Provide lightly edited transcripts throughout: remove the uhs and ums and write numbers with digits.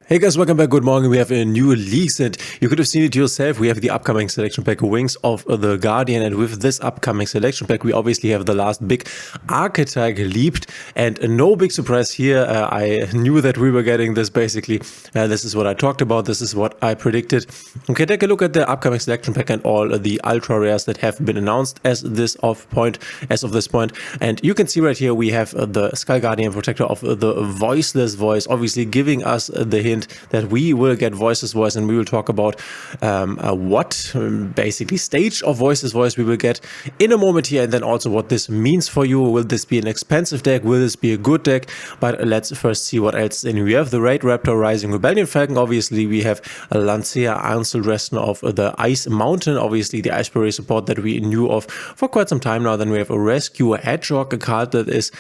Hey guys, welcome back. Good morning. We have a new leaks and you could have seen it yourself. We have the upcoming selection pack Wings of the Guardian, and with this upcoming selection pack we obviously have the last big archetype leaped, and no big surprise here. I knew that we were getting this basically. This is what I talked about. This is what I predicted. Okay, take a look at the upcoming selection pack and all the ultra rares that have been announced as of this point. And you can see right here we have the Skull Guardian Protector of the Voiceless voice, obviously giving us the hint that we will get Voiceless voice, and we will talk about what basically stage of Voiceless voice we will get in a moment here, and then also what this means for you. Will this be an expensive deck? Will this be a good deck? But let's first see what else. And we have the Raid Raptor Rising Rebellion Falcon. Obviously we have a Lancea Ansel Dresden of the Ice Mountain, obviously the Ice Barrier support that we knew of for quite some time now. Then we have a Rescue Hedgehog, a card that is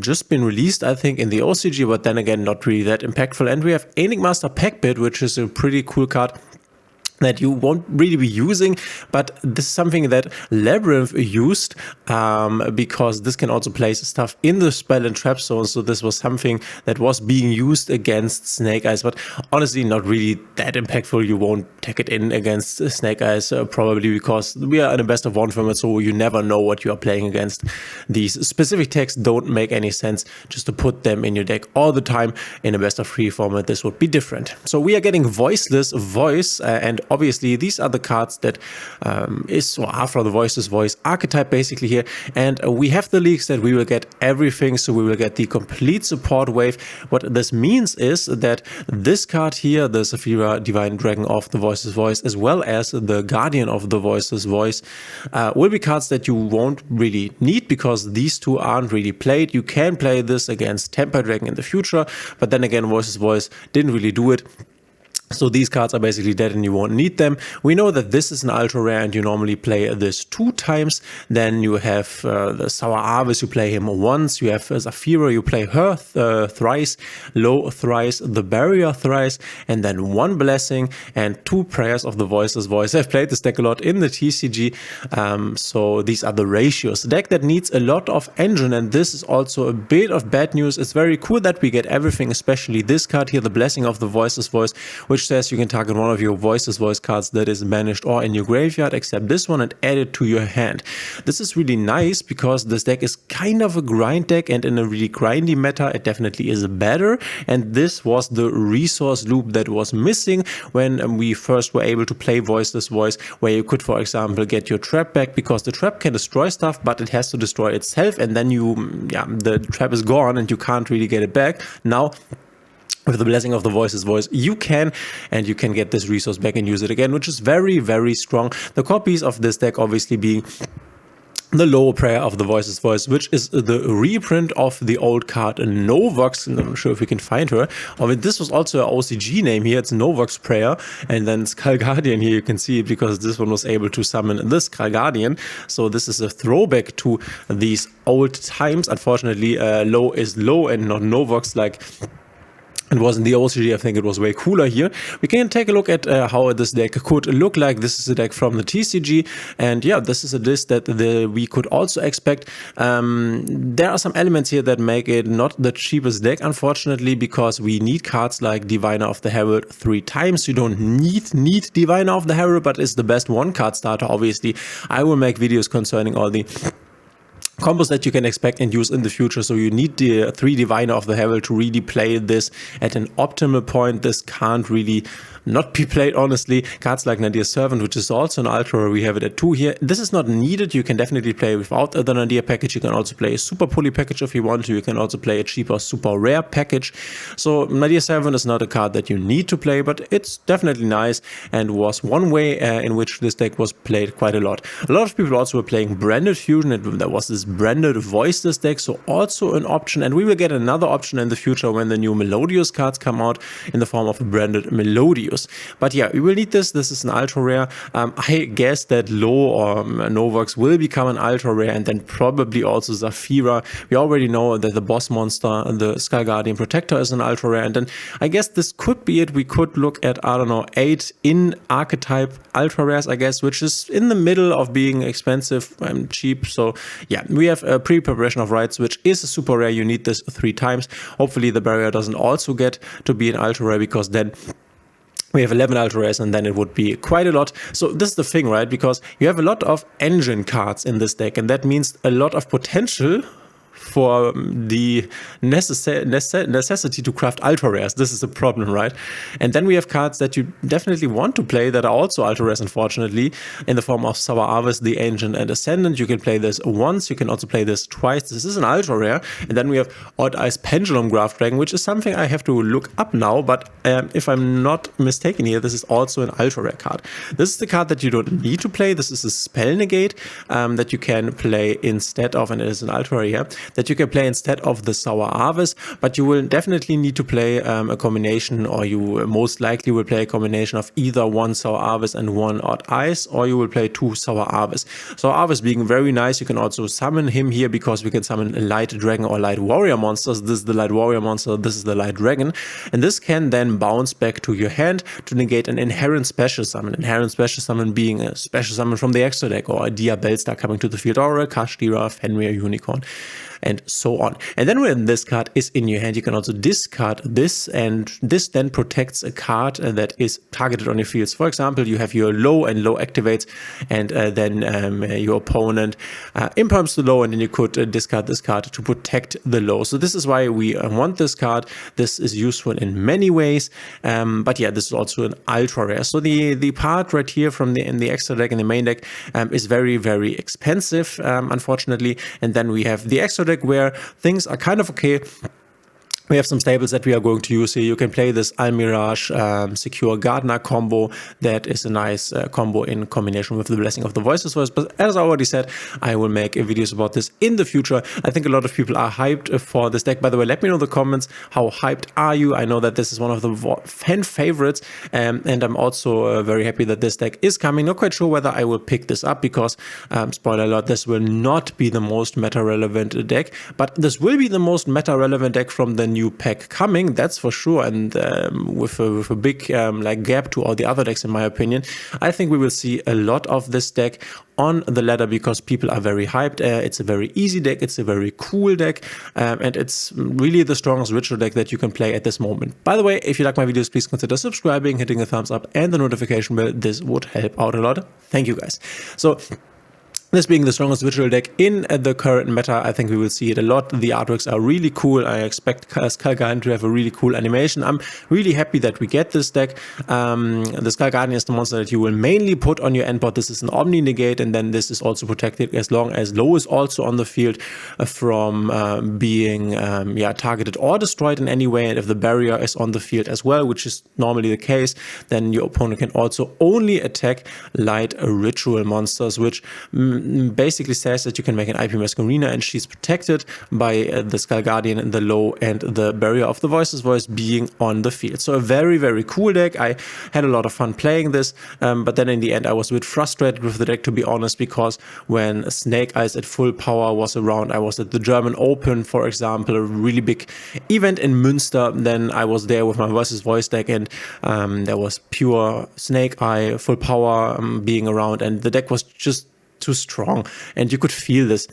just been released I think in the OCG, but then again not really that impactful. And we have Enigmaster Packbit, which is a pretty cool card that you won't really be using, but this is something that Labyrinth used because this can also place stuff in the spell and trap zone. So this was something that was being used against Snake Eyes, but honestly not really that impactful. You won't take it in against Snake Eyes probably because we are in a best of one format, so you never know what you are playing against. These specific decks don't make any sense just to put them in your deck all the time. In a best of three format this would be different. So we are getting Voiceless voice, and obviously these are the cards that are from the Voiceless voice archetype basically here, and we have the leaks that we will get everything. So we will get the complete support wave. What this means is that this card here, the Saphira Divine Dragon of the Voiceless voice, as well as the Guardian of the Voiceless voice, will be cards that you won't really need because these two aren't really played. You can play this against Temper Dragon in the future, but then again Voiceless voice didn't really do it. So these cards are basically dead and you won't need them. We know that this is an ultra rare and you normally play this 2 times. Then you have the Sour Avis, you play him once. You have Zafira, you play her thrice, Low thrice, the Barrier thrice, and then 1 Blessing and 2 Prayers of the Voiceless voice. I've played this deck a lot in the TCG. So these are the ratios. The deck that needs a lot of engine, and this is also a bit of bad news. It's very cool that we get everything, especially this card here, the Blessing of the Voiceless voice, which says you can target one of your Voiceless voice cards that is banished or in your graveyard except this one and add it to your hand. This is really nice because this deck is kind of a grind deck, and in a really grindy meta it definitely is better, and this was the resource loop that was missing when we first were able to play Voiceless voice, where you could for example get your trap back because the trap can destroy stuff but it has to destroy itself, and then the trap is gone and you can't really get it back. Now with the Blessing of the Voiceless voice you can get this resource back and use it again, which is very, very strong. The copies of this deck obviously being the Low Prayer of the Voiceless voice, which is the reprint of the old card Novox. I'm not sure if we can find her. I mean, this was also an OCG name here. It's Novox Prayer, and then Skull Guardian here you can see it because this one was able to summon this Skull Guardian. So this is a throwback to these old times. Unfortunately, Low is Low and not Novox like it was in the OCG. I think it was way cooler here. We can take a look at how this deck could look like. This is a deck from the TCG, and yeah, this is a list that we could also expect. There are some elements here that make it not the cheapest deck, unfortunately, because we need cards like Diviner of the Herald 3 times. You don't need Diviner of the Herald, but it's the best 1-card starter. Obviously, I will make videos concerning all the combos that you can expect and use in the future. So you need the 3 Diviner of the Herald to really play this at an optimal point. This can't really not be played, honestly. Cards like Nadir Servant, which is also an ultra, we have it at 2 here. This is not needed. You can definitely play without the Nadir package. You can also play a super poly package if you want to. You can also play a cheaper super rare package. So Nadir Servant is not a card that you need to play, but it's definitely nice and was one way in which this deck was played quite a lot. A lot of people also were playing Branded Fusion, and there was this Branded Voiceless deck, so also an option, and we will get another option in the future when the new Melodious cards come out in the form of Branded Melodious. But yeah, we will need this. This is an ultra rare. I guess that Low or Novox will become an ultra rare, and then probably also Zafira. We already know that the boss monster, the Skull Guardian Protector, is an ultra rare, and then I guess this could be it. We could look at, I don't know, 8 in archetype ultra rares, I guess, which is in the middle of being expensive and cheap. So yeah, we have a pre-preparation of rights, which is a super rare. You need this 3 times. Hopefully the barrier doesn't also get to be an ultra rare, because then we have 11 ultra rares, and then it would be quite a lot. So this is the thing, right? Because you have a lot of engine cards in this deck, and that means a lot of potential for the necessity to craft ultra rares. This is a problem, right? And then we have cards that you definitely want to play that are also ultra rares, unfortunately, in the form of Sour Harvest, the Ancient, and Ascendant. You can play this once, you can also play this twice. This is an ultra rare. And then we have Odd Eyes Pendulum Graph Dragon, which is something I have to look up now, but if I'm not mistaken here, this is also an ultra rare card. This is the card that you don't need to play. This is a spell negate that you can play instead of, and it is an ultra rare here, that you can play instead of the Sour Harvest, but you will definitely need to play a combination, or you most likely will play a combination of either 1 Sour Harvest and 1 Odd Eyes, or you will play 2 Sour Harvest. Sour Harvest being very nice. You can also summon him here, because we can summon a Light Dragon or Light Warrior monsters. This is the Light Warrior monster, this is the Light Dragon, and this can then bounce back to your hand to negate an inherent special summon. Inherent special summon being a special summon from the extra deck, or a Dia Bellstar coming to the field, or a Kashtira, Fenrir, Unicorn, and so on. And then when this card is in your hand, you can also discard this, and this then protects a card that is targeted on your fields. For example, you have your low, and low activates, and then your opponent imperms the low, and then you could discard this card to protect the low. So this is why we want this card. This is useful in many ways, but yeah, this is also an ultra rare. So the part right here from in the extra deck and the main deck is very, very expensive, unfortunately. And then we have the extra deck, where things are kind of okay. We have some staples that we are going to use here. You can play this Almirage Secure Gardener combo. That is a nice combo in combination with the Blessing of the Voiceless. But as I already said, I will make videos about this in the future. I think a lot of people are hyped for this deck. By the way, let me know in the comments, how hyped are you? I know that this is one of the fan favorites, and I'm also very happy that this deck is coming. Not quite sure whether I will pick this up, because, spoiler alert, this will not be the most meta-relevant deck, but this will be the most meta-relevant deck from the new pack coming, that's for sure. And with a big like gap to all the other decks, in my opinion, I think we will see a lot of this deck on the ladder, because people are very hyped. It's a very easy deck, it's a very cool deck, and it's really the strongest ritual deck that you can play at this moment. By the way, if you like my videos, please consider subscribing, hitting a thumbs up, and the notification bell. This would help out a lot. Thank you guys. So this being the strongest visual deck in the current meta, I think we will see it a lot. The artworks are really cool. I expect Skull Guardian to have a really cool animation. I'm really happy that we get this deck. The Skull Guardian is the monster that you will mainly put on your end board. This is an Omni Negate, and then this is also protected as long as Low is also on the field from being targeted or destroyed in any way. And if the barrier is on the field as well, which is normally the case, then your opponent can also only attack light ritual monsters, which basically says that you can make an IP Masquerina, and she's protected by the Skull Guardian and the Low and the barrier of the Voiceless Voice being on the field. So a very, very cool deck. I had a lot of fun playing this, but then in the end I was a bit frustrated with the deck, to be honest, because when Snake Eyes at full power was around, I was at the German Open, for example, a really big event in Münster. Then I was there with my Voiceless Voice deck, and there was pure Snake Eye full power being around, and the deck was just too strong, and you could feel this.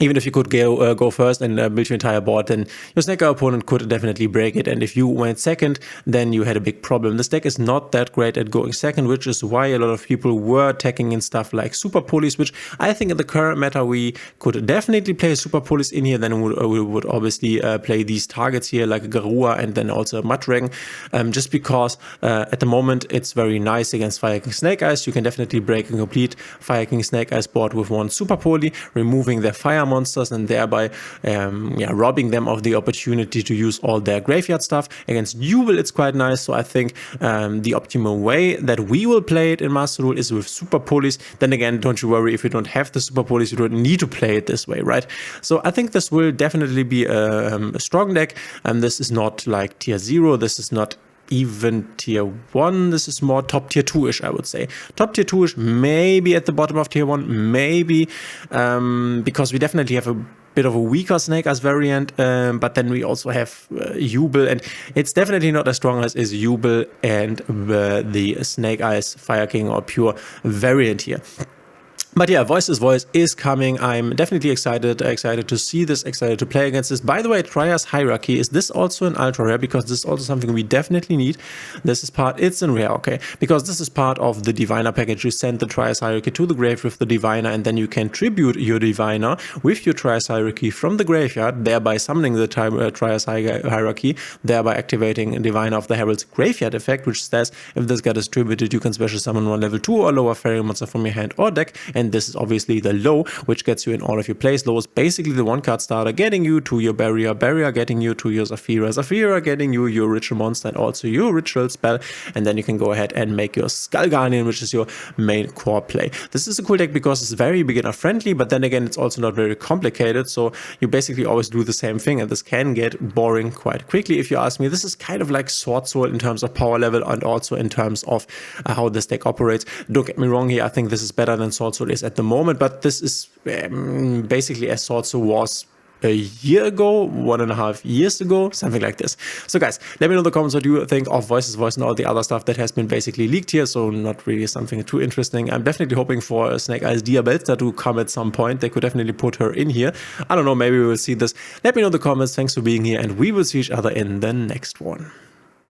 Even if you could go first and build your entire board, then your Snake Eye opponent could definitely break it. And if you went second, then you had a big problem. This deck is not that great at going second, which is why a lot of people were attacking in stuff like Super Police, which I think in the current meta we could definitely play Super Police in here. Then we would obviously play these targets here like Garua and then also Mud Dragon, just because at the moment it's very nice against Fire King Snake Eyes. You can definitely break a complete Fire King Snake Eyes board with one Super Poly, removing their fire monsters and thereby robbing them of the opportunity to use all their graveyard stuff. Against Jubel it's quite nice, so I think the optimal way that we will play it in Master Duel is with Super Police. Then again, don't you worry, if you don't have the Super Police, you don't need to play it this way, right? So I think this will definitely be a strong deck, and this is not like tier 0, this is not even tier 1, this is more top tier 2-ish, I would say. Top tier 2-ish, maybe at the bottom of tier 1, maybe, because we definitely have a bit of a weaker Snake Eyes variant, but then we also have Jubel, and it's definitely not as strong as is Jubel and the Snake Eyes Fire King or pure variant here. But yeah, Voice is coming. I'm definitely excited to see this, excited to play against this. By the way, Trias Hierarchy, is this also an ultra rare? Because this is also something we definitely need. This is part, it's in rare, okay. Because this is part of the Diviner package. You send the Trias Hierarchy to the grave with the Diviner, and then you can tribute your Diviner with your Trias Hierarchy from the graveyard, thereby summoning the Trias Hierarchy, thereby activating a Diviner of the Herald's graveyard effect, which says if this card is tributed, you can special summon one level 2 or lower fairy monster from your hand or deck, and this is obviously the low, which gets you in all of your plays. Low is basically the one card starter, getting you to your barrier, getting you to your Zafira, getting you your ritual monster and also your ritual spell, and then you can go ahead and make your Skull Guardian, which is your main core play. This is a cool deck because it's very beginner friendly, but then again it's also not very complicated, so you basically always do the same thing, and this can get boring quite quickly if you ask me. This is kind of like Sword Soul in terms of power level and also in terms of how this deck operates. Don't get me wrong here, I think this is better than Sword Soul is at the moment, but this is basically as Sword Soul was a year ago, 1.5 years ago, something like this. So guys, let me know in the comments what you think of Voice and all the other stuff that has been basically leaked here, so not really something too interesting. I'm definitely hoping for a Snake Eyes Diabelta to come at some point. They could definitely put her in here. I don't know, maybe we will see this. Let me know in the comments. Thanks for being here, and we will see each other in the next one.